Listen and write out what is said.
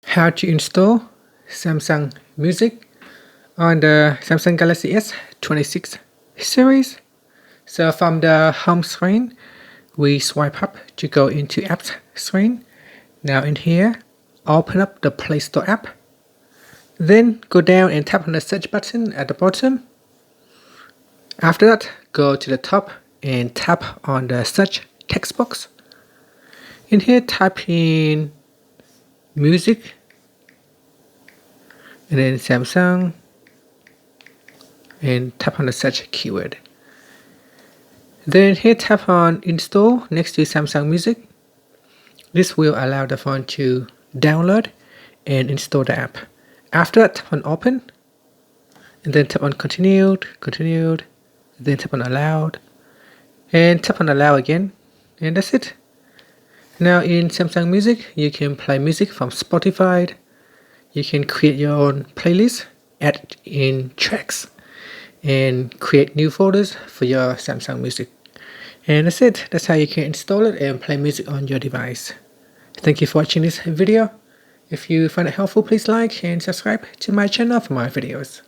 how to install Samsung Music on the Samsung Galaxy S26 series. So from the home screen, we swipe up to go into apps screen. Now in here, open up the Play Store app. Then go down and tap on the search button at the bottom. After that, go to the top and tap on the search text box. In here, type in music and then Samsung and tap on the search keyword. Then here tap on install next to Samsung Music. This will allow the phone to download and install the app. After that, tap on open and then tap on continued, then tap on allowed and tap on allow again, and that's it. Now in Samsung Music, you can play music from Spotify. You can create your own playlist, add in tracks, and create new folders for your Samsung Music. And that's it. That's how you can install it and play music on your device. Thank you for watching this video. If you find it helpful, please like and subscribe to my channel for more videos.